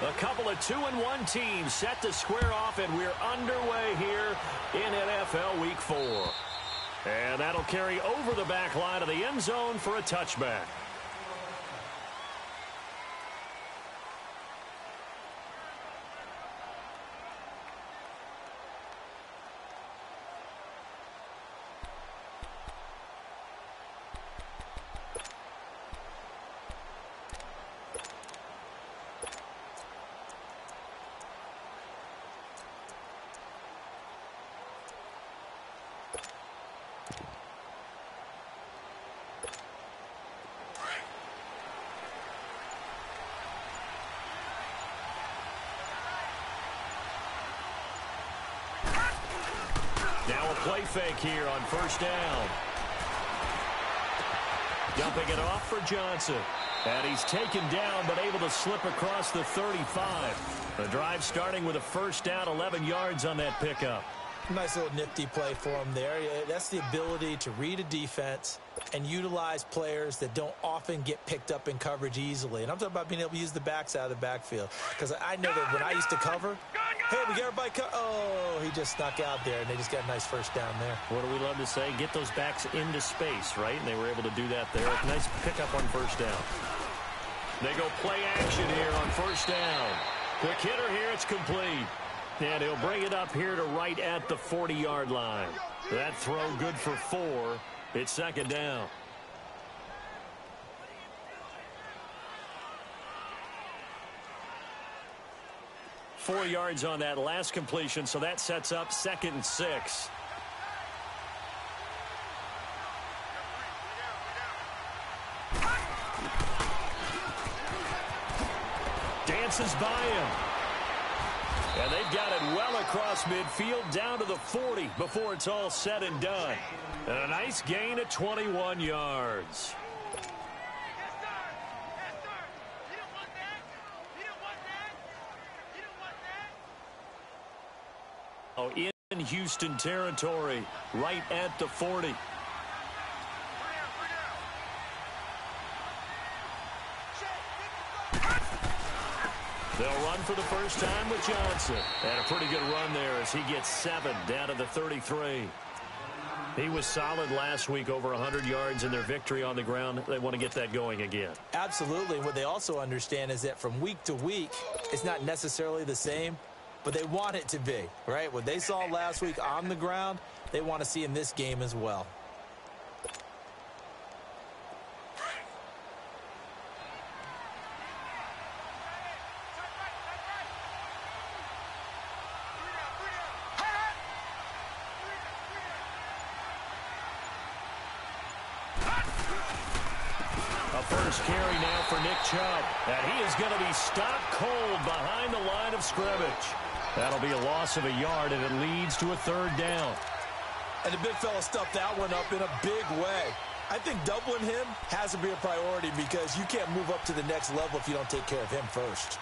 A couple of 2-1 teams set to square off, and we're underway here in NFL Week 4. And that'll carry over the back line of the end zone for a touchback. Now a play fake here on first down. Dumping it off for Johnson. And he's taken down but able to slip across the 35. The drive starting with a first down, 11 yards on that pickup. Nice little nifty play for him there. That's the ability to read a defense and utilize players that don't often get picked up in coverage easily. And I'm talking about being able to use the backs out of the backfield. Because I know that when I used to cover, hey, we got everybody oh, he just snuck out there, and they just got a nice first down there. What do we love to say? Get those backs into space, right? And they were able to do that there. Nice pickup on first down. They go play action here on first down. Quick hitter here, it's complete. And he'll bring it up here to right at the 40-yard line. That throw good for 4. It's second down. Four yards on that last completion, so that sets up 2nd and 6. Dances by him. And they've got it well across midfield down to the 40 before it's all said and done. And a nice gain of 21 yards. Oh, in Houston territory, right at the 40. They'll run for the first time with Johnson. And a pretty good run there as he gets 7 down to the 33. He was solid last week, over 100 yards in their victory on the ground. They want to get that going again. Absolutely. What they also understand is that from week to week, it's not necessarily the same, but they want it to be, right? What they saw last week on the ground, they want to see in this game as well. First carry now for Nick Chubb. And he is going to be stopped cold behind the line of scrimmage. That'll be a loss of a yard, and it leads to a 3rd down. And the big fella stuffed that one up in a big way. I think doubling him has to be a priority because you can't move up to the next level if you don't take care of him first.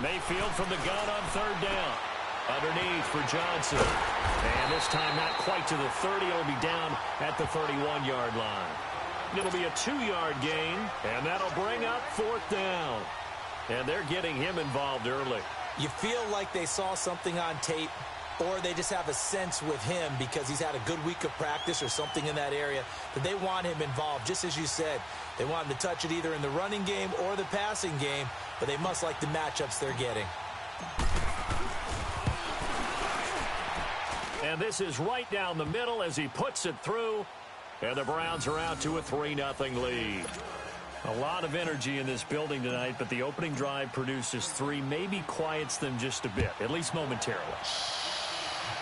Mayfield from the gun on 3rd down. Underneath for Johnson. And this time not quite to the 30. It'll be down at the 31-yard line. It'll be a 2-yard gain, and that'll bring up 4th down. And they're getting him involved early. You feel like they saw something on tape, or they just have a sense with him because he's had a good week of practice or something in that area that they want him involved. Just as you said, they want him to touch it either in the running game or the passing game, but they must like the matchups they're getting. And this is right down the middle as he puts it through, and the Browns are out to a 3-0 lead. A lot of energy in this building tonight, but the opening drive produces 3, maybe quiets them just a bit, at least momentarily.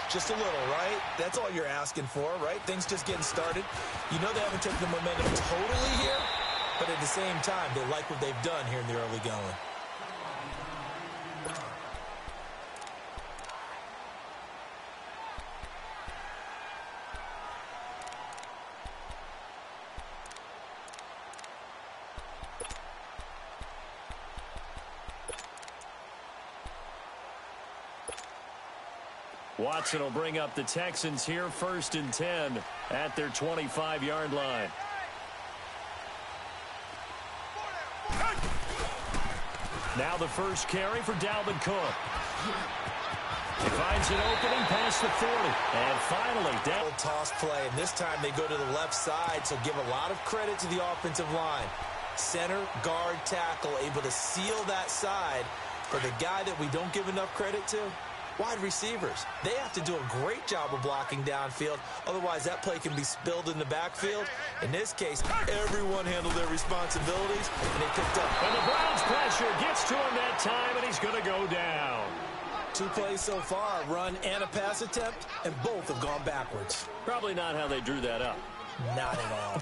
Just a little, right? That's all you're asking for, right? Things just getting started. You know they haven't taken the momentum totally here, but at the same time, they like what they've done here in the early going. Watson will bring up the Texans here 1st and 10 at their 25-yard line. Now the first carry for Dalvin Cook. He finds an opening past the 40. And finally, down. Toss play, and this time they go to the left side, so give a lot of credit to the offensive line. Center, guard, tackle, able to seal that side. For the guy that we don't give enough credit to, wide receivers. They have to do a great job of blocking downfield. Otherwise, that play can be spilled in the backfield. In this case, everyone handled their responsibilities, and they picked up. And the Browns pressure gets to him that time, and he's going to go down. 2 plays so far, a run and a pass attempt, and both have gone backwards. Probably not how they drew that up. Not at all.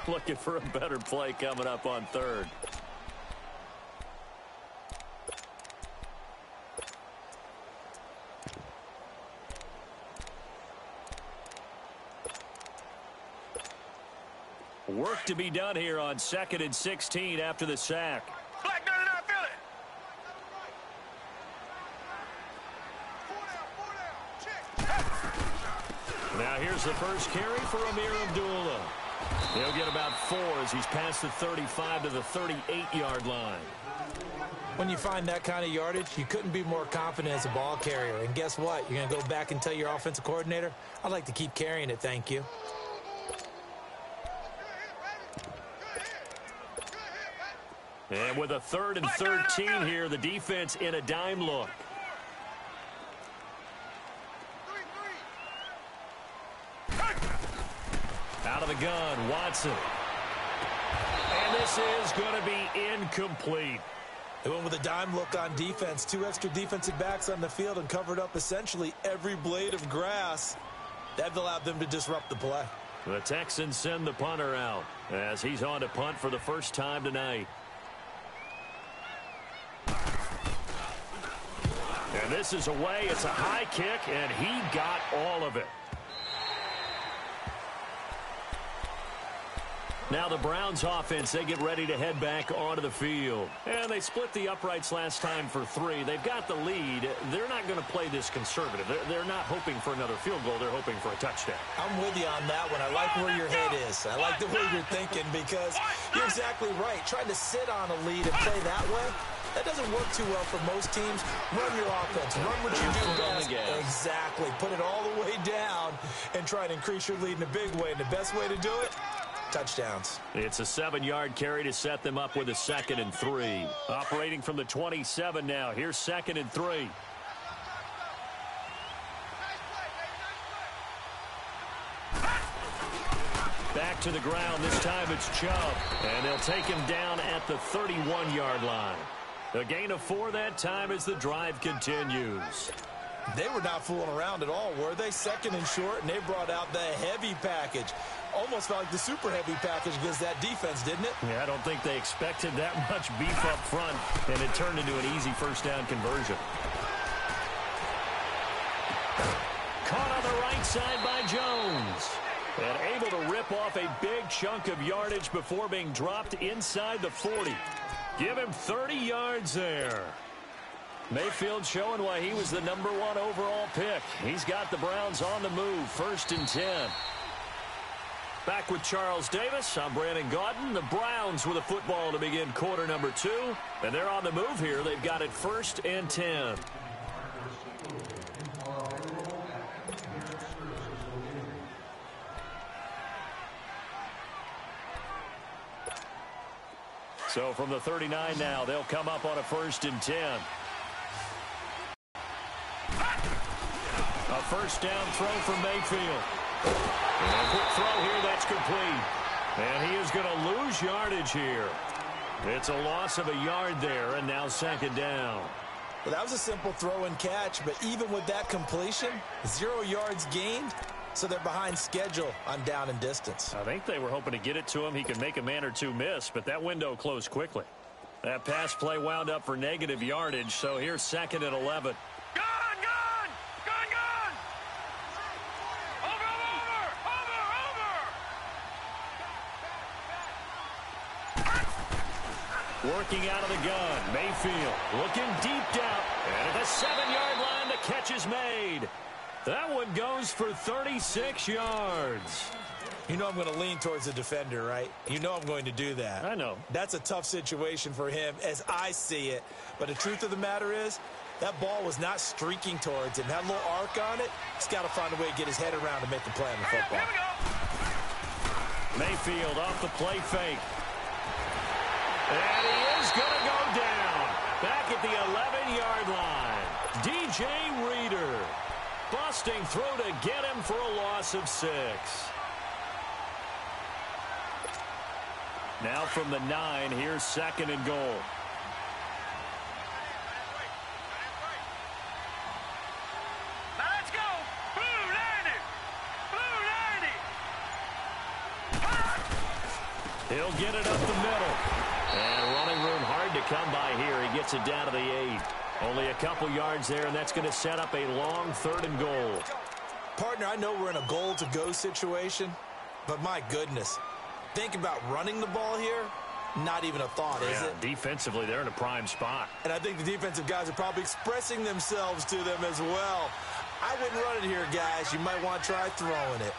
Looking for a better play coming up on 3rd. Work to be done here on 2nd and 16 after the sack. Black dirty now, feel it. Now here's the first carry for Amir Abdullah. He'll get about 4 as he's past the 35 to the 38-yard line. When you find that kind of yardage, you couldn't be more confident as a ball carrier. And guess what? You're going to go back and tell your offensive coordinator, I'd like to keep carrying it, thank you. And with a 3rd and 13 here, the defense in a dime look. Out of the gun, Watson. And this is going to be incomplete. They went with a dime look on defense. 2 extra defensive backs on the field and covered up essentially every blade of grass. That allowed them to disrupt the play. The Texans send the punter out as he's on to punt for the first time tonight. And this is away. It's a high kick, and he got all of it. Now the Browns offense, they get ready to head back onto the field. And they split the uprights last time for 3. They've got the lead. They're not going to play this conservative. They're not hoping for another field goal. They're hoping for a touchdown. I'm with you on that one. I like where your head is. I like the way you're thinking because you're exactly right. Trying to sit on a lead and play that way, that doesn't work too well for most teams. Run your offense. Run what you do best. Exactly. Put it all the way down and try to increase your lead in a big way. And the best way to do it, touchdowns. It's a 7-yard carry to set them up with a 2nd and 3. Operating from the 27 now. Here's 2nd and 3. Back to the ground. This time it's Chubb. And they'll take him down at the 31-yard line. A gain of 4 that time as the drive continues. They were not fooling around at all, were they? 2nd and short, and they brought out the heavy package. Almost felt like the super heavy package against that defense, didn't it? Yeah, I don't think they expected that much beef up front, and it turned into an easy first down conversion. Caught on the right side by Jones. And able to rip off a big chunk of yardage before being dropped inside the 40. Give him 30 yards there. Mayfield showing why he was the #1 overall pick. He's got the Browns on the move, 1st and 10. Back with Charles Davis, I'm Brandon Gaudin. The Browns with a football to begin quarter number 2. And they're on the move here. They've got it 1st and 10. So from the 39 now, they'll come up on a 1st and 10. A first down throw from Mayfield. And a quick throw here, that's complete. And he is going to lose yardage here. It's a loss of a yard there, and now 2nd down. Well, that was a simple throw and catch, but even with that completion, 0 yards gained, so they're behind schedule on down and distance. I think they were hoping to get it to him. He could make a man or 2 miss, but that window closed quickly. That pass play wound up for negative yardage, so here's 2nd and 11. Working out of the gun, Mayfield looking deep down, and at the 7-yard line, the catch is made. That one goes for 36 yards. You know I'm going to lean towards the defender, right? You know I'm going to do that. I know. That's a tough situation for him as I see it. But the truth of the matter is, that ball was not streaking towards him. That little arc on it, he's got to find a way to get his head around and make a play on the football. Here we go. Mayfield off the play fake. And he is going to go down. Back at the 11-yard line. DJ Reader. Busting through to get him for a loss of 6. Now from the 9, here's 2nd and goal. Now let's go. Blue 90. Blue 90. He'll get it up the middle. And running room hard to come by here. He gets it down to the 8. Only a couple yards there, and that's going to set up a long 3rd and goal. Partner, I know we're in a goal-to-go situation, but my goodness. Think about running the ball here. Not even a thought, is it? Defensively, they're in a prime spot. And I think the defensive guys are probably expressing themselves to them as well. I wouldn't run it here, guys. You might want to try throwing it.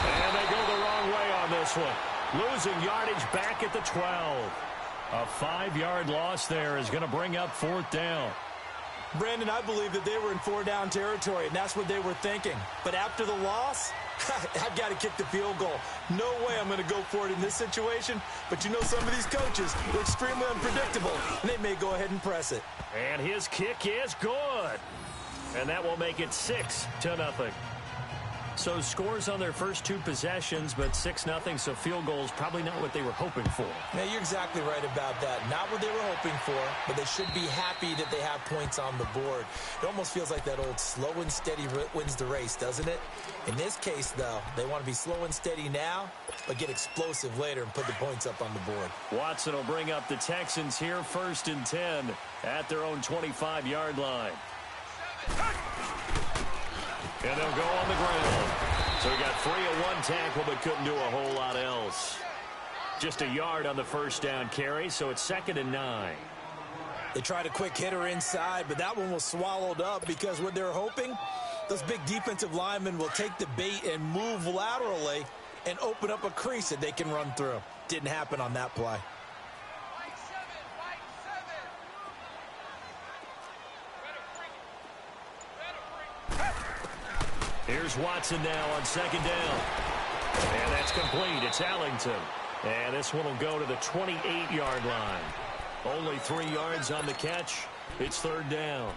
And they go the wrong way on this one. Losing yardage back at the 12. A 5-yard loss there is going to bring up 4th down. Brandon, I believe that they were in 4-down territory, and that's what they were thinking. But after the loss, I've got to kick the field goal. No way I'm going to go for it in this situation. But you know some of these coaches, they're extremely unpredictable, and they may go ahead and press it. And his kick is good. And that will make it 6-0. So scores on their first 2 possessions, but 6-0, so field goals probably not what they were hoping for. Yeah, you're exactly right about that. Not what they were hoping for, but they should be happy that they have points on the board. It almost feels like that old slow and steady wins the race, doesn't it? In this case, though, they want to be slow and steady now, but get explosive later and put the points up on the board. Watson will bring up the Texans here 1st and 10 at their own 25-yard line. And they'll go on the ground. So he got 3 of 1 tackle, but couldn't do a whole lot else. Just a yard on the 1st down carry, so it's 2nd and 9. They tried a quick hitter inside, but that one was swallowed up because what they're hoping, those big defensive linemen will take the bait and move laterally and open up a crease that they can run through. Didn't happen on that play. Here's Watson now on 2nd down. And that's complete. It's Ellington. And this one will go to the 28-yard line. Only 3 yards on the catch. It's 3rd down.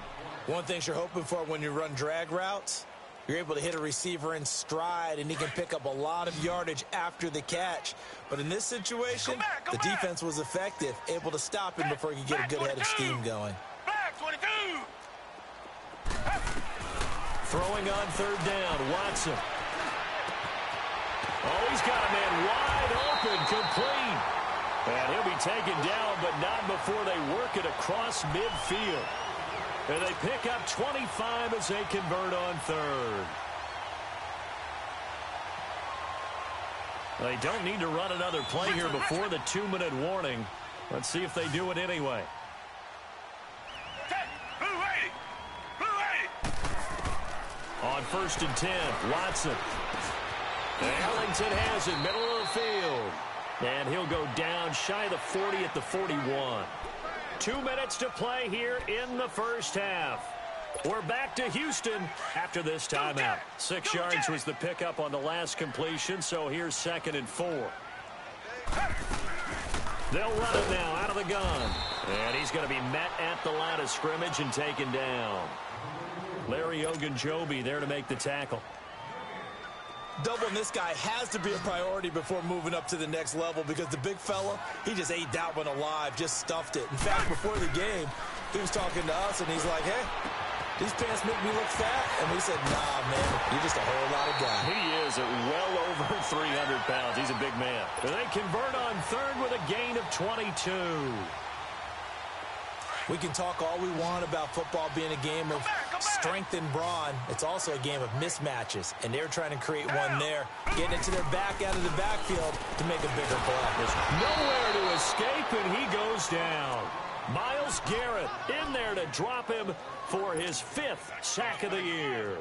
One thing you're hoping for when you run drag routes, you're able to hit a receiver in stride, and he can pick up a lot of yardage after the catch. But in this situation, the defense was effective, able to stop him before he could get a good head of steam going. Back 22. Throwing on 3rd down, Watson. Oh, he's got a man wide open, complete. And he'll be taken down, but not before they work it across midfield. And they pick up 25 as they convert on 3rd. They don't need to run another play here before the 2-minute warning. Let's see if they do it anyway. On 1st and 10, Watson. Ellington has it, middle of the field. And he'll go down shy of the 40 at the 41. 2 minutes to play here in the 1st half. We're back to Houston after this timeout. 6 yards was the pickup on the last completion, so here's 2nd and 4. They'll run it now out of the gun. And he's going to be met at the line of scrimmage and taken down. Larry Ogunjobi there to make the tackle. Doubling this guy has to be a priority before moving up to the next level because the big fella, he just ate that one alive, just stuffed it. In fact, before the game, he was talking to us, and he's like, hey, these pants make me look fat. And we said, nah, man, you're just a whole lot of guy. He is at well over 300 pounds. He's a big man. And they convert on 3rd with a gain of 22. We can talk all we want about football being a game of strength and brawn. It's also a game of mismatches, and they're trying to create one there, getting it to their back out of the backfield to make a bigger play. There's nowhere to escape, and he goes down. Myles Garrett in there to drop him for his 5th sack of the year.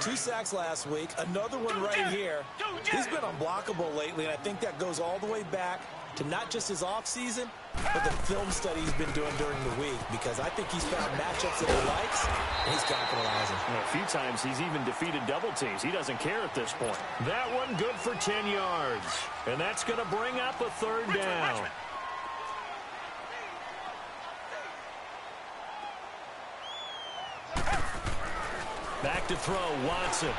2 sacks last week, another one right here. He's been unblockable lately, and I think that goes all the way back to not just his offseason, but the film study he's been doing during the week, because I think he's found matchups that he likes, and he's capitalizing. A few times he's even defeated double teams. He doesn't care at this point. That one good for 10 yards, and that's going to bring up a 3rd down. Back to throw, Watson.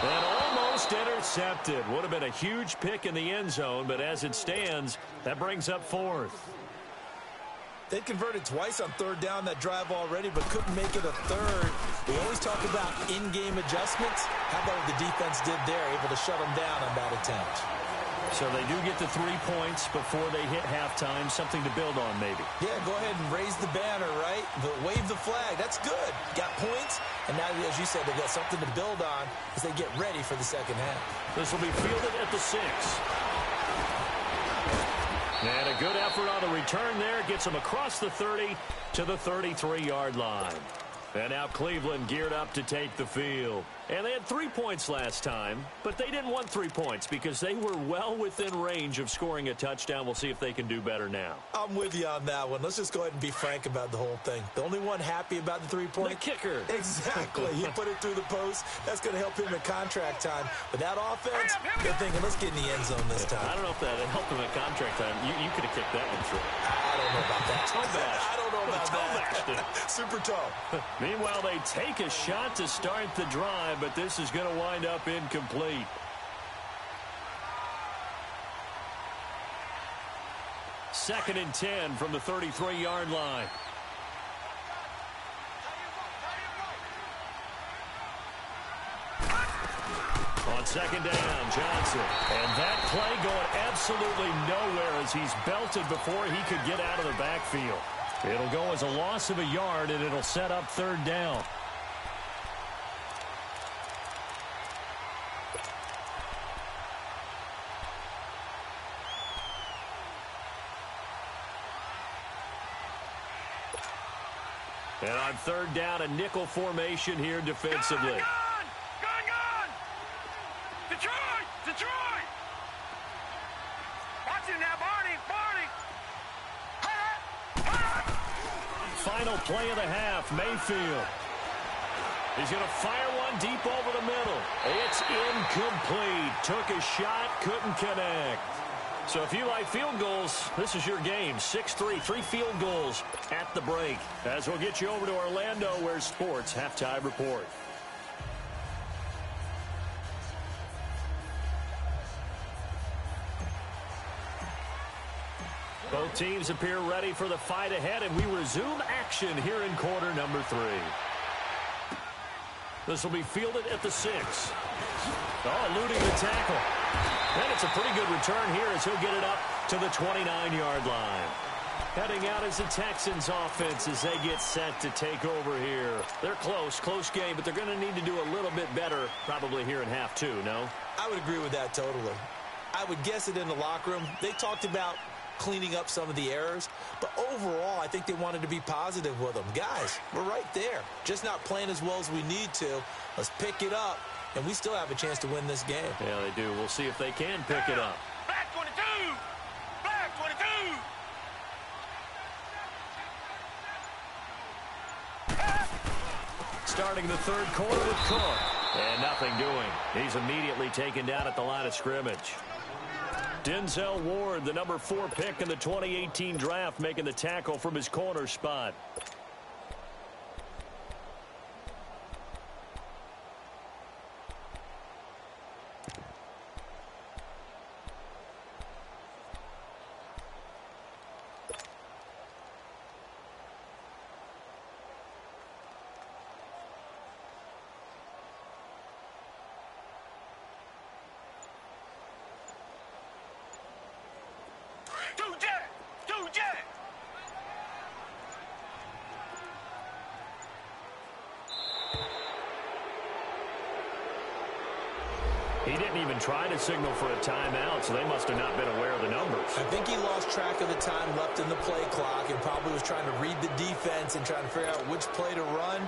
And almost intercepted. Would have been a huge pick in the end zone, but as it stands, that brings up 4th. They converted twice on 3rd down that drive already, but couldn't make it a 3rd. We always talk about in-game adjustments. How about what the defense did there, able to shut them down on that attempt? So they do get the 3 points before they hit halftime. Something to build on, maybe. Yeah, go ahead and raise the banner, right? But wave the flag. That's good. Got points, and now, as you said, they've got something to build on as they get ready for the second half. This will be fielded at the 6. And a good effort on the return there. Gets them across the 30 to the 33-yard line. And now Cleveland geared up to take the field. And they had 3 points last time, but they didn't want 3 points because they were well within range of scoring a touchdown. We'll see if they can do better now. I'm with you on that one. Let's just go ahead and be frank about the whole thing. The only one happy about the 3-point? The kicker. Exactly. He put it through the post. That's going to help him in contract time. But that offense, they're thinking, let's get in the end zone this time. I don't know if that helped him in contract time. You could have kicked that one through. I don't know about that. Toe bash. I don't know about that. Super toe. Meanwhile, they take a shot to start the drive, but this is going to wind up incomplete. Second and 10 from the 33-yard line. On second down, Johnson. And that play going absolutely nowhere as he's belted before he could get out of the backfield. It'll go as a loss of a yard, and it'll set up 3rd down. And on 3rd down, a nickel formation here defensively. Gone! Detroit! Watch it now, Barney! Final play of the half, Mayfield. He's going to fire one deep over the middle. It's incomplete. Took a shot, couldn't connect. So if you like field goals, this is your game. 6-3, 3 field goals at the break. As we'll get you over to Orlando, where Sports Halftime Report. Both teams appear ready for the fight ahead, and we resume action here in quarter number 3. This will be fielded at the 6. Oh, eluding the tackle. And it's a pretty good return here as he'll get it up to the 29-yard line. Heading out as the Texans offense as they get set to take over here. They're close game, but they're going to need to do a little bit better probably here in half 2, no? I would agree with that totally. I would guess it in the locker room. They talked about cleaning up some of the errors, but overall I think they wanted to be positive with them. Guys, we're right there, just not playing as well as we need to. Let's pick it up, and we still have a chance to win this game. Yeah, they do. We'll see if they can pick it up. Black 22! Black 22! Starting the 3rd quarter with Cook. And nothing doing. He's immediately taken down at the line of scrimmage. Denzel Ward, the number 4 pick in the 2018 draft, making the tackle from his corner spot. He didn't even try to signal for a timeout, so they must have not been aware of the numbers. I think he lost track of the time left in the play clock and probably was trying to read the defense and trying to figure out which play to run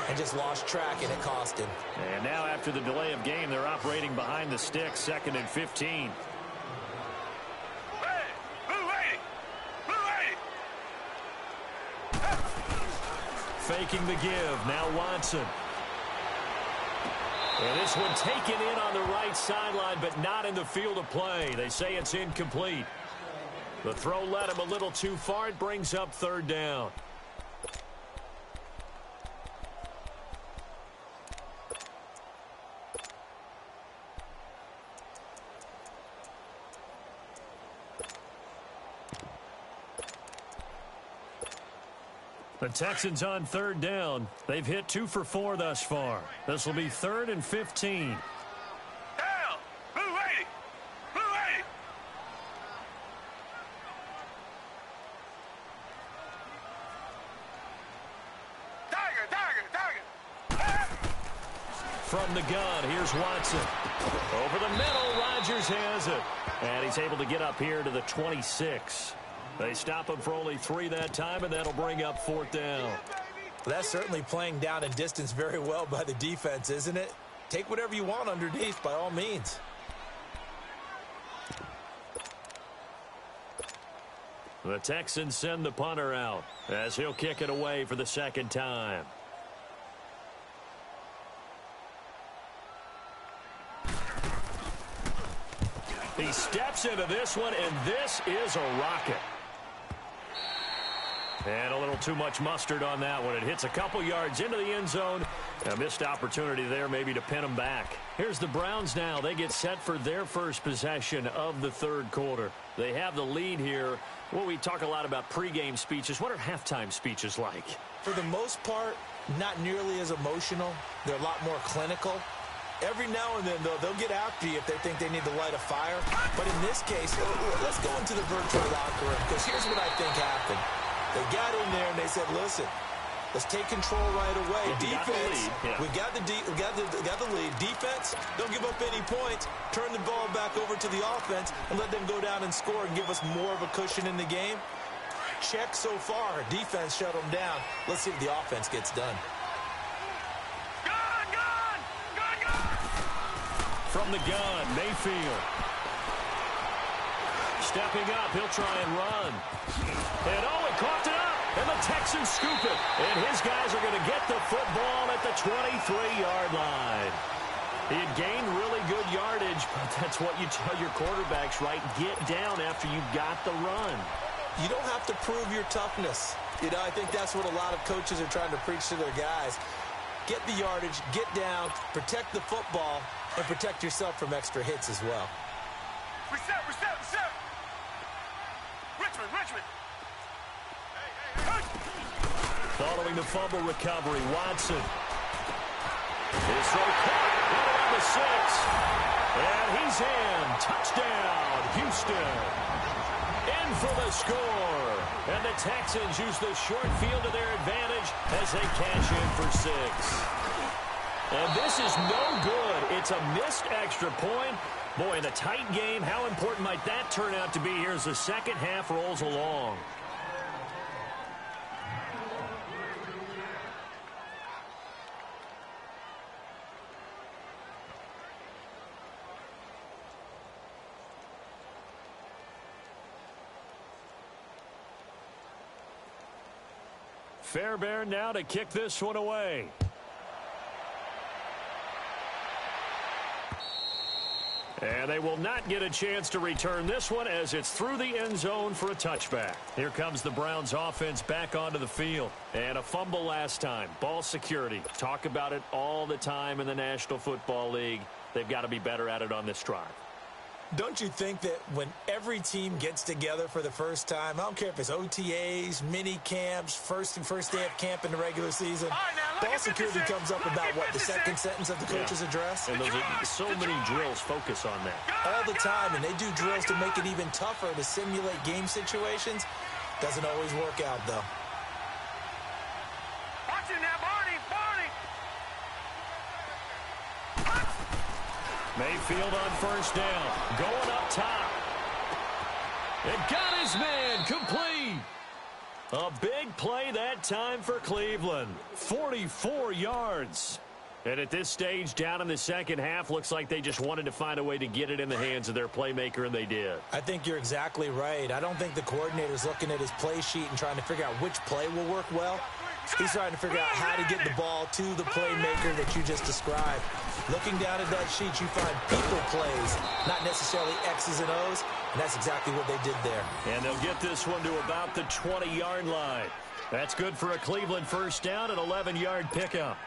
and just lost track, and it cost him. And now after the delay of game, they're operating behind the sticks, 2nd and 15. Faking the give. Now Watson. And this one taken in on the right sideline, but not in the field of play. They say it's incomplete. The throw led him a little too far. It brings up 3rd down. The Texans on 3rd down. They've hit 2 for 4 thus far. This will be 3rd and 15. Down! Blue 80! Blue 80! Tiger! From the gun, here's Watson. Over the middle, Rodgers has it. And he's able to get up here to the 26. They stop him for only 3 that time, and that'll bring up 4th down. Well, that's certainly playing down and distance very well by the defense, isn't it? Take whatever you want underneath, by all means. The Texans send the punter out as he'll kick it away for the 2nd time. He steps into this one, and this is a rocket. And a little too much mustard on that one. It hits a couple yards into the end zone. A missed opportunity there maybe to pin them back. Here's the Browns now. They get set for their first possession of the 3rd quarter. They have the lead here. Well, we talk a lot about pregame speeches. What are halftime speeches like? For the most part, not nearly as emotional. They're a lot more clinical. Every now and then, though, they'll get after you if they think they need to light a fire. But in this case, let's go into the virtual locker room, because here's what I think happened. They got in there and they said, listen, let's take control right away. Defense, we got the lead. Defense, don't give up any points. Turn the ball back over to the offense and let them go down and score and give us more of a cushion in the game. Check so far. Defense shut them down. Let's see if the offense gets done. From the gun, Mayfield. Stepping up, he'll try and run. And Owen coughed it up, and the Texans scoop it. And his guys are going to get the football at the 23-yard line. He had gained really good yardage, but that's what you tell your quarterbacks, right? Get down after you got the run. You don't have to prove your toughness. You know, I think that's what a lot of coaches are trying to preach to their guys. Get the yardage, get down, protect the football, and protect yourself from extra hits as well. Reset! Richmond! Following the fumble recovery, Watson. His throw caught right around the 6. And he's in. Touchdown, Houston. In for the score. And the Texans use the short field to their advantage as they cash in for 6. And this is no good. It's a missed extra point. Boy, in a tight game, how important might that turn out to be here as the second half rolls along? Fairbairn now to kick this one away. And they will not get a chance to return this one as it's through the end zone for a touchback. Here comes the Browns offense back onto the field. And a fumble last time. Ball security. Talk about it all the time in the National Football League. They've got to be better at it on this drive. Don't you think that when every team gets together for the first time, I don't care if it's OTAs, mini camps, first day of camp in the regular season, ball security comes up about, what, the second sentence of the coach's address? And those are so many drills focus on that. All the time, and they do drills to make it even tougher to simulate game situations. Doesn't always work out, though. Watch it now, Barney! Mayfield on first down. Going up top. It got his man complete. A big play that time for Cleveland. 44 yards. And at this stage, down in the second half, looks like they just wanted to find a way to get it in the hands of their playmaker, and they did. I think you're exactly right. I don't think the coordinator's looking at his play sheet and trying to figure out which play will work well. He's trying to figure out how to get the ball to the playmaker that you just described. Looking down at that sheet, you find people plays, not necessarily X's and O's, and that's exactly what they did there. And they'll get this one to about the 20-yard line. That's good for a Cleveland first down and 11-yard pickup.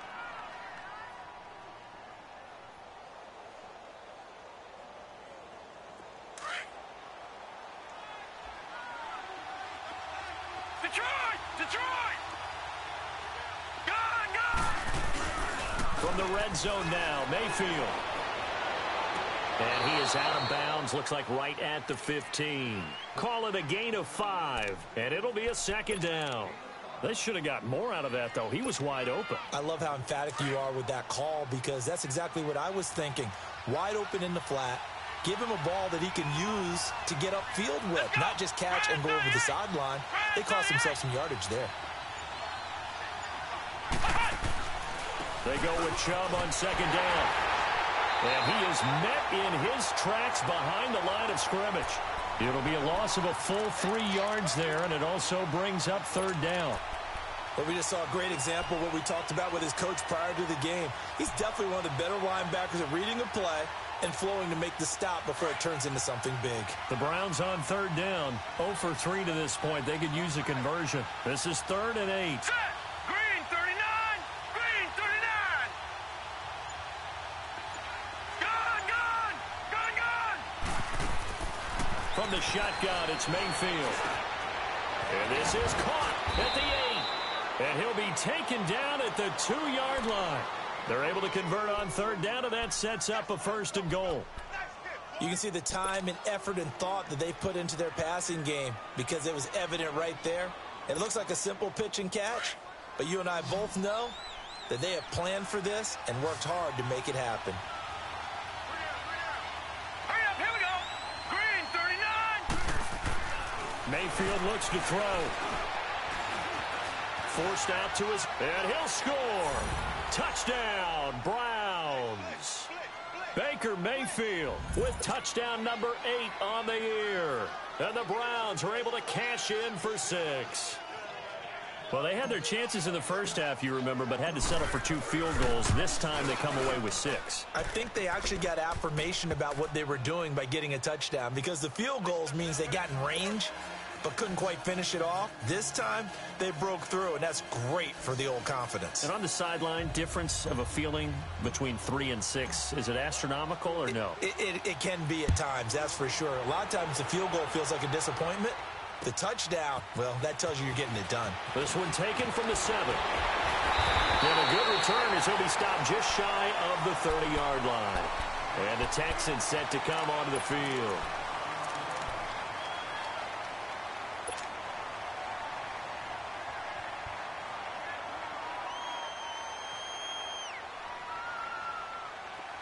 Detroit! Gone! From the red zone now, Mayfield. And he is out of bounds, looks like right at the 15. Call it a gain of 5, and it'll be a second down. They should have got more out of that, though. He was wide open. I love how emphatic you are with that call because that's exactly what I was thinking. Wide open in the flat. Give him a ball that he can use to get upfield with, not just catch and go over the sideline. They cost themselves some yardage there. They go with Chubb on second down. And he is met in his tracks behind the line of scrimmage. It'll be a loss of a full 3 yards there, and it also brings up third down. But we just saw a great example of what we talked about with his coach prior to the game. He's definitely one of the better linebackers at reading a play and flowing to make the stop before it turns into something big. The Browns on third down, 0 for 3 to this point. They could use a conversion. This is 3rd and 8. Set! Green 39! Green 39! Gone! From the shotgun, it's Mayfield. And this is caught at the 8. And he'll be taken down at the 2-yard line. They're able to convert on third down, and that sets up a 1st and goal. You can see the time and effort and thought that they put into their passing game because it was evident right there. It looks like a simple pitch and catch, but you and I both know that they have planned for this and worked hard to make it happen. Hurry up, here we go! Green 39! Mayfield looks to throw. Forced out to his, and he'll score. Touchdown, Browns. Baker Mayfield with touchdown number 8 on the year. And the Browns are able to cash in for 6. Well, they had their chances in the first half, you remember, but had to settle for 2 field goals. This time they come away with 6. I think they actually got affirmation about what they were doing by getting a touchdown because the field goals means they got in range but couldn't quite finish it off. This time, they broke through, and that's great for the old confidence. And on the sideline, difference of a feeling between 3 and 6, is it astronomical or no? It can be at times, that's for sure. A lot of times the field goal feels like a disappointment. The touchdown, well, that tells you you're getting it done. This one taken from the 7. And a good return as he'll be stopped just shy of the 30-yard line. And the Texans set to come onto the field.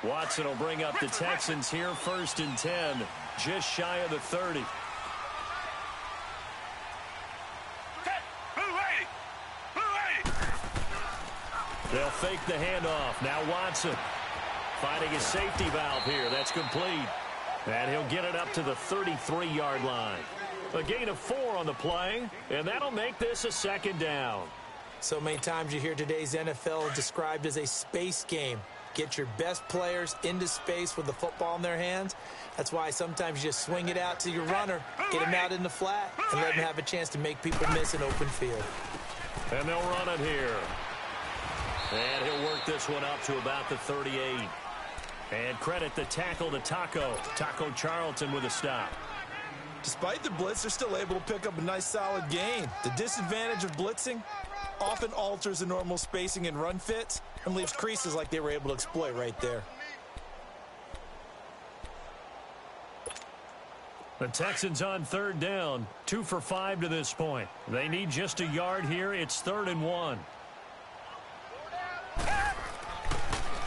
Watson will bring up the Texans here, 1st and 10, just shy of the 30. They'll fake the handoff. Now Watson finding his safety valve here. That's complete. And he'll get it up to the 33-yard line. A gain of 4 on the play, and that'll make this a 2nd down. So many times you hear today's NFL described as a space game. Get your best players into space with the football in their hands. That's why sometimes you just swing it out to your runner, get him out in the flat, and let him have a chance to make people miss an open field. And they'll run it here. And he'll work this one up to about the 38. And credit the tackle to Taco Charlton with a stop. Despite the blitz, they're still able to pick up a nice solid gain. The disadvantage of blitzing often alters the normal spacing and run fits and leaves creases like they were able to exploit right there. The Texans on third down, 2 for 5 to this point. They need just a yard here. It's 3rd and 1.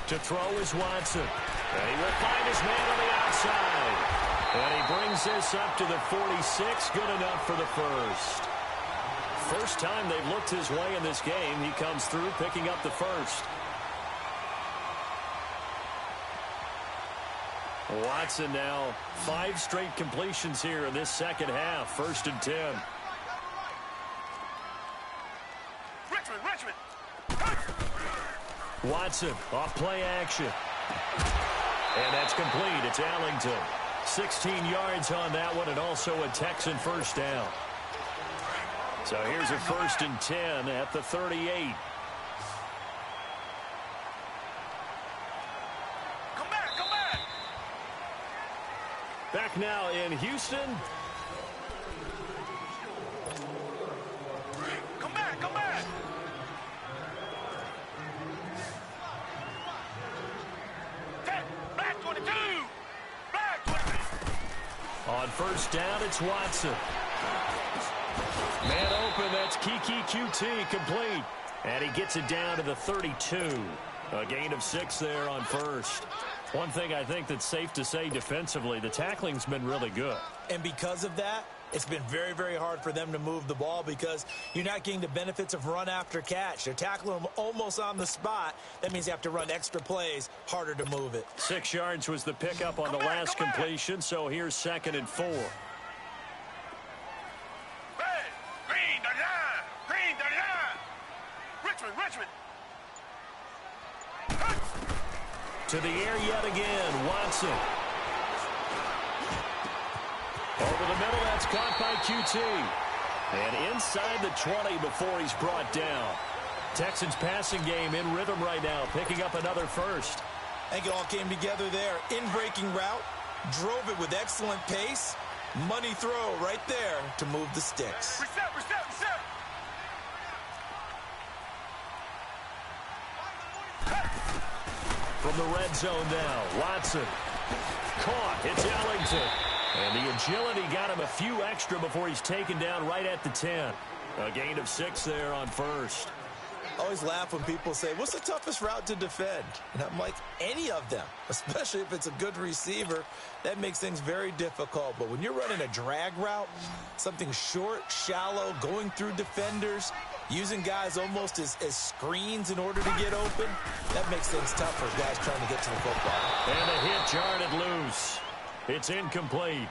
To throw is Watson. And he will find his man on the outside. And he brings this up to the 46. Good enough for the first. First time they've looked his way in this game. He comes through picking up the first. Watson now 5 straight completions here in this second half. 1st and 10. Richmond. Watson off play action. And that's complete. It's Allington. 16 yards on that one, and also a Texan first down. So here's a 1st and 10 at the 38. Come back. Back now in Houston. Come back. Black 22. On 1st down, it's Watson. Man open, that's Kiki QT, complete. And he gets it down to the 32. A gain of 6 there on 1st. One thing I think that's safe to say defensively, the tackling's been really good. And because of that, it's been very, very hard for them to move the ball because you're not getting the benefits of run after catch. They're tackling them almost on the spot. That means you have to run extra plays, harder to move it. 6 yards was the pickup on the last completion, so here's 2nd and 4. Green 39. Richmond. To the air yet again, Watson. Over the middle, that's caught by QT. And inside the 20 before he's brought down. Texans passing game in rhythm right now, picking up another first. I think it all came together there. In-breaking route, drove it with excellent pace. Money throw right there to move the sticks. Reset. From the red zone now, Watson. Caught, it's Allington. And the agility got him a few extra before he's taken down right at the 10. A gain of 6 there on 1st. I always laugh when people say, what's the toughest route to defend? And I'm like, any of them, especially if it's a good receiver. That makes things very difficult. But when you're running a drag route, something short, shallow, going through defenders, using guys almost as screens in order to get open, that makes things tough for guys trying to get to the football. And a hit jarred it loose. It's incomplete.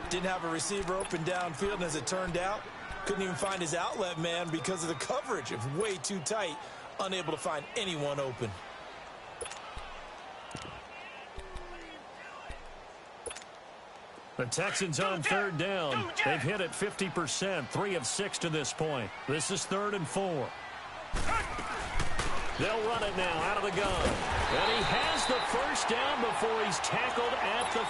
Didn't have a receiver open downfield, and as it turned out, couldn't even find his outlet man because of the coverage. It was way too tight, unable to find anyone open. The Texans on 3rd down. They've hit it 50%, 3 of 6 to this point. This is 3rd and 4. They'll run it now out of the gun. And he has the first down before he's tackled at the 5.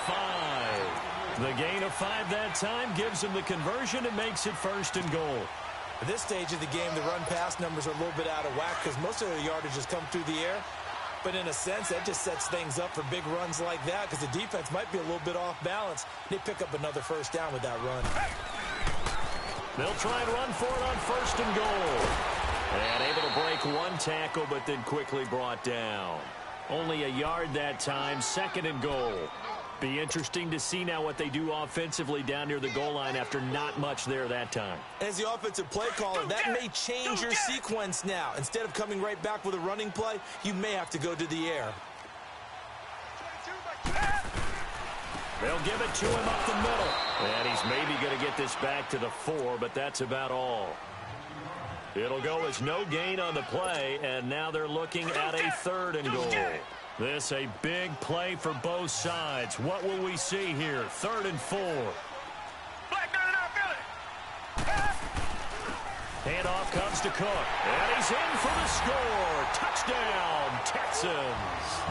The gain of 5 that time gives him the conversion and makes it 1st and goal. At this stage of the game, the run-pass numbers are a little bit out of whack because most of the yardage has come through the air. But in a sense, that just sets things up for big runs like that because the defense might be a little bit off balance. They pick up another first down with that run. They'll try and run for it on 1st and goal. And able to break one tackle, but then quickly brought down. Only a yard that time, 2nd and goal. Be interesting to see now what they do offensively down near the goal line after not much there that time. As the offensive play caller, that may change your sequence now. Instead of coming right back with a running play, you may have to go to the air. They'll give it to him up the middle. And he's maybe going to get this back to the 4, but that's about all. It'll go as no gain on the play, and now they're looking at a 3rd and goal. This a big play for both sides. What will we see here? 3rd and 4. Handoff comes to Cook, and he's in for the score. Touchdown, Texans.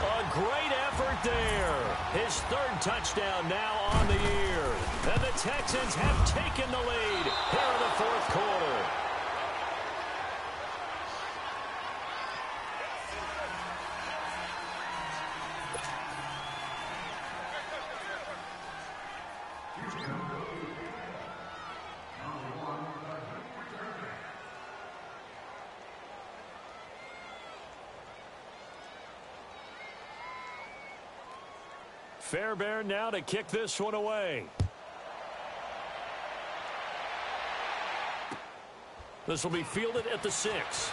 A great effort there. His 3rd touchdown now on the year. And the Texans have taken the lead here in the 4th quarter. Fairbairn now to kick this one away. This will be fielded at the 6.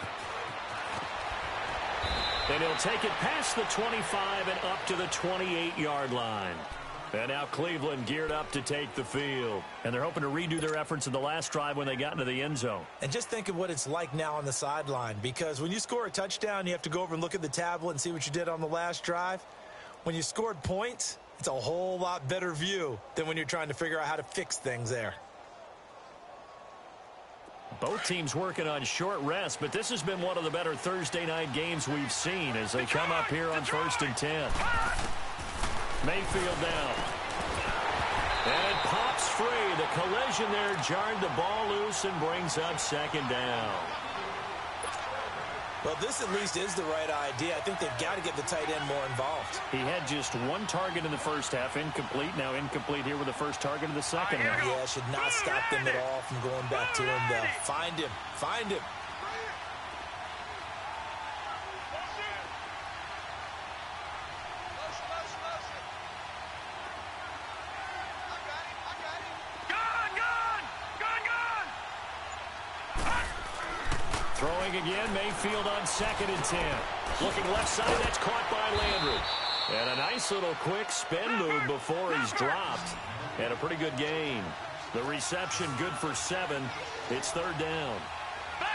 And he'll take it past the 25 and up to the 28-yard line. And now Cleveland geared up to take the field. And they're hoping to redo their efforts in the last drive when they got into the end zone. And just think of what it's like now on the sideline, because when you score a touchdown, you have to go over and look at the tablet and see what you did on the last drive. When you scored points, it's a whole lot better view than when you're trying to figure out how to fix things there. Both teams working on short rest, but this has been one of the better Thursday night games we've seen as they come up here on 1st and 10. Mayfield down. And it pops free. The collision there jarred the ball loose and brings up 2nd down. Well, this at least is the right idea. I think they've got to get the tight end more involved. He had just one target in the first half, incomplete. Now incomplete here with the first target of the second half. Yeah, should not stop them at all from going back to him, though. Find him. Find him. Throwing again, Mayfield on 2nd and 10. Looking left side, that's caught by Landry. And a nice little quick spin move before he's dropped. And a pretty good gain. The reception good for 7. It's 3rd down.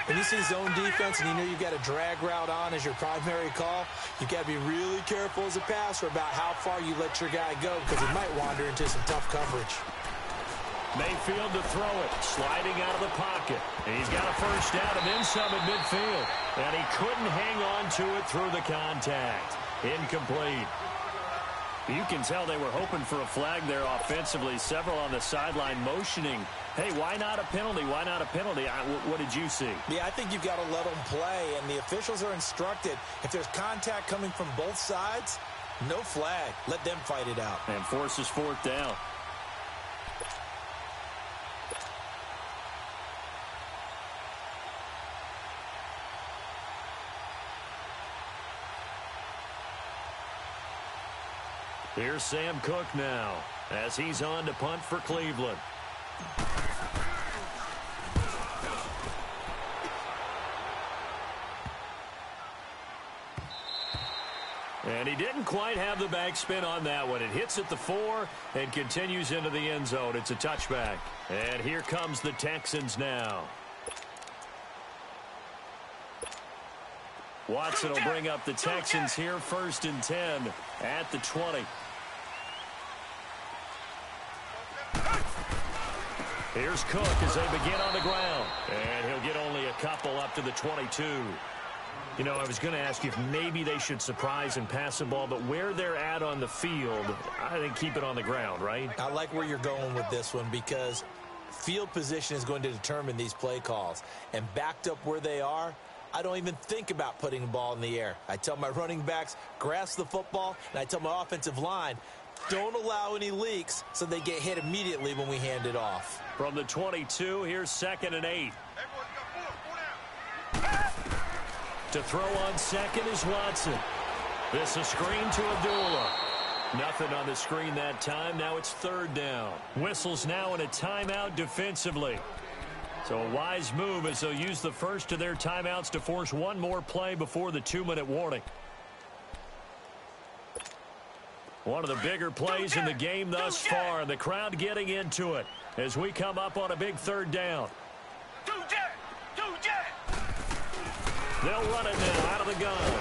When you see zone defense and you know you've got a drag route on as your primary call, you've got to be really careful as a passer about how far you let your guy go, because he might wander into some tough coverage. Mayfield to throw it, sliding out of the pocket. And he's got a first down and then some at midfield. And he couldn't hang on to it through the contact. Incomplete. You can tell they were hoping for a flag there offensively. Several on the sideline motioning. Hey, why not a penalty? Why not a penalty? What did you see? Yeah, I think you've got to let them play. And the officials are instructed, if there's contact coming from both sides, no flag. Let them fight it out. And forces 4th down. Here's Sam Cook now as he's on to punt for Cleveland. And he didn't quite have the backspin on that one. It hits at the 4 and continues into the end zone. It's a touchback. And here comes the Texans now. Watson will bring up the Texans here, 1st and 10 at the 20. Here's Cook as they begin on the ground. And he'll get only a couple up to the 22. You know, I was going to ask you if maybe they should surprise and pass the ball, but where they're at on the field, I think keep it on the ground, right? I like where you're going with this one, because field position is going to determine these play calls. And backed up where they are, I don't even think about putting the ball in the air. I tell my running backs, grasp the football, and I tell my offensive line, don't allow any leaks so they get hit immediately when we hand it off. From the 22, here's 2nd and 8. To throw on 2nd is Watson. This a screen to Abdullah. Nothing on the screen that time. Now it's 3rd down. Whistles now in a timeout defensively. So a wise move as they'll use the first of their timeouts to force one more play before the 2-minute warning. One of the bigger plays in the game thus far. The crowd getting into it as we come up on a big 3rd down. They'll run it now out of the gun.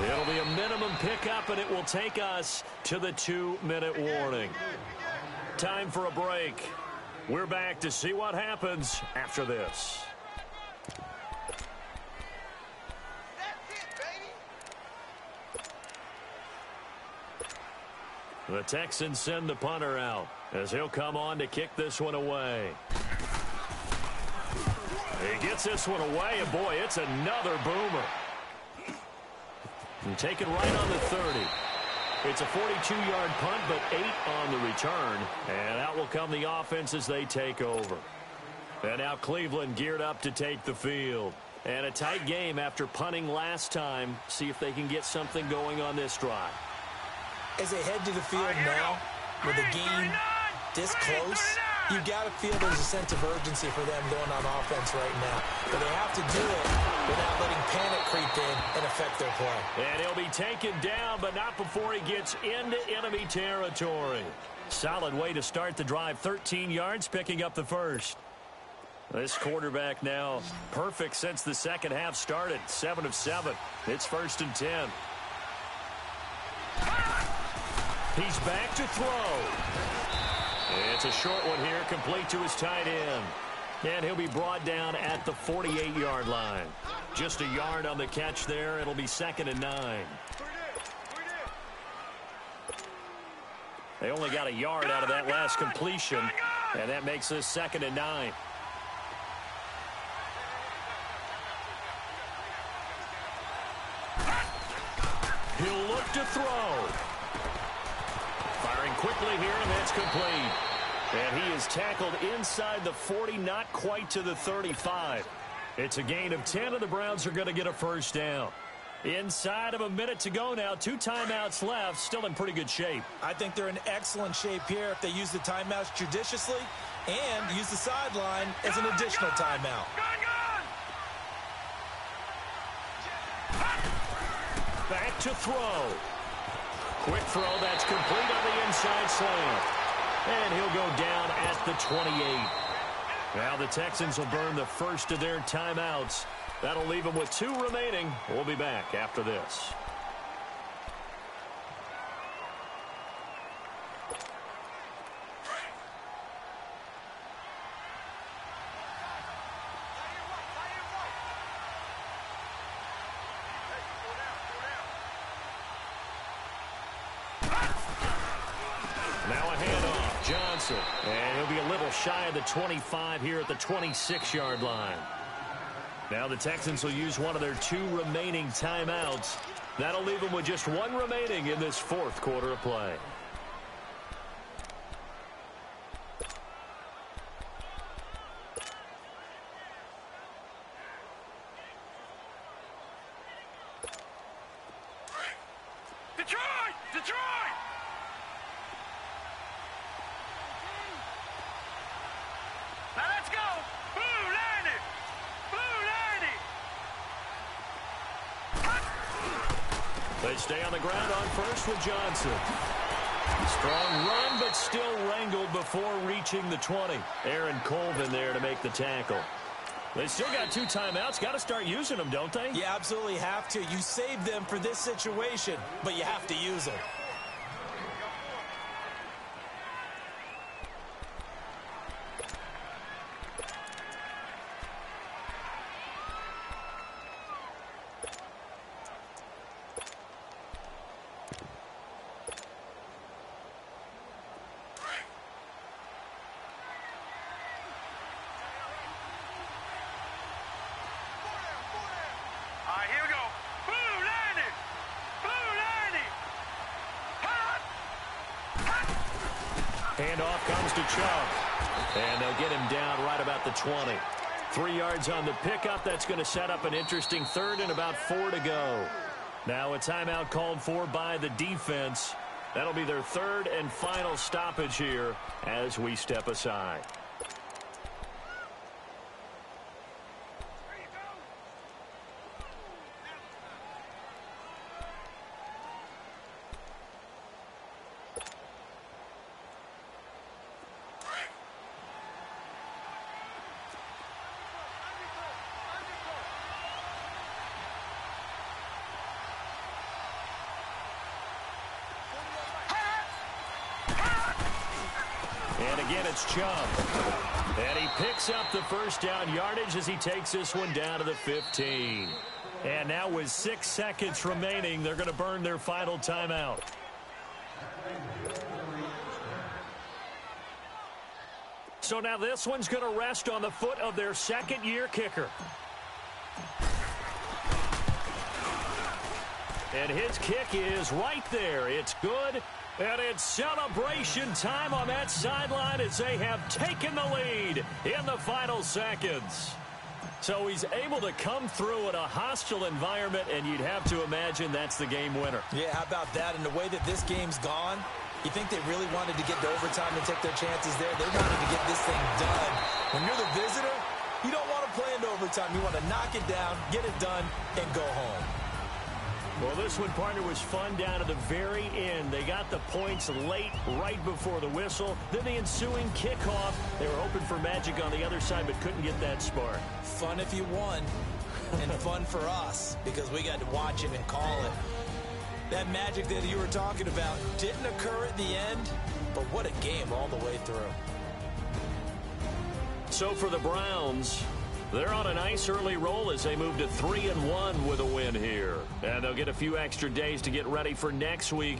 It'll be a minimum pickup, and it will take us to the 2-minute warning. Time for a break. We're back to see what happens after this. The Texans send the punter out as he'll come on to kick this one away. He gets this one away, and boy, it's another boomer. And taken right on the 30. It's a 42-yard punt, but 8 on the return. And out will come the offense as they take over. And now Cleveland geared up to take the field. And a tight game after punting last time. See if they can get something going on this drive. As they head to the field now, with the game this close, you got to feel there's a sense of urgency for them going on offense right now. But they have to do it without letting panic creep in and affect their play. And he'll be taken down, but not before he gets into enemy territory. Solid way to start the drive. 13 yards, picking up the first. This quarterback now perfect since the second half started. 7 of 7. It's 1st and 10. He's back to throw. It's a short one here, complete to his tight end. And he'll be brought down at the 48-yard line. Just a yard on the catch there. It'll be 2nd and 9. They only got a yard out of that last completion, and that makes this 2nd and 9. He'll look to throw. Firing quickly here, and that's complete. And he is tackled inside the 40, not quite to the 35. It's a gain of 10, and the Browns are going to get a first down. Inside of a minute to go now. 2 timeouts left. Still in pretty good shape. I think they're in excellent shape here if they use the timeouts judiciously and use the sideline as an additional timeout. Back to throw. Quick throw. That's complete on the inside slant. And he'll go down at the 28. Now the Texans will burn the first of their timeouts. That'll leave them with 2 remaining. We'll be back after this. Now a handoff. Johnson. And he'll be a little shy of the 25 here at the 26-yard line. Now the Texans will use one of their 2 remaining timeouts. That'll leave them with just 1 remaining in this 4th quarter of play. Detroit! Now let's go! Blue landed! They stay on the ground on first with Johnson. Strong run, but still wrangled before reaching the 20. Aaron Colvin there to make the tackle. They still got 2 timeouts. Got to start using them, don't they? You absolutely have to. You save them for this situation, but you have to use them. Here we go. Blue landed! Handoff comes to Chubb. And they'll get him down right about the 20. 3 yards on the pickup. That's going to set up an interesting 3rd and about 4 to go. Now a timeout called for by the defense. That'll be their 3rd and final stoppage here as we step aside. And again, it's Chubb. And he picks up the first down yardage as he takes this one down to the 15. And now with 6 seconds remaining, they're going to burn their final timeout. So now this one's going to rest on the foot of their 2nd-year kicker. And his kick is right there. It's good. And it's celebration time on that sideline as they have taken the lead in the final seconds. So he's able to come through in a hostile environment, and you'd have to imagine that's the game winner. Yeah, how about that? And the way that this game's gone, you think they really wanted to get to overtime and take their chances there? They wanted to get this thing done. When you're the visitor, you don't want to play into overtime. You want to knock it down, get it done, and go home. Well, this one, partner, was fun down to the very end. They got the points late, right before the whistle. Then the ensuing kickoff. They were hoping for magic on the other side, but couldn't get that spark. Fun if you won, and fun for us, because we got to watch it and call it. That magic that you were talking about didn't occur at the end, but what a game all the way through. So for the Browns, they're on a nice early roll as they move to 3-1 with a win here. And they'll get a few extra days to get ready for next week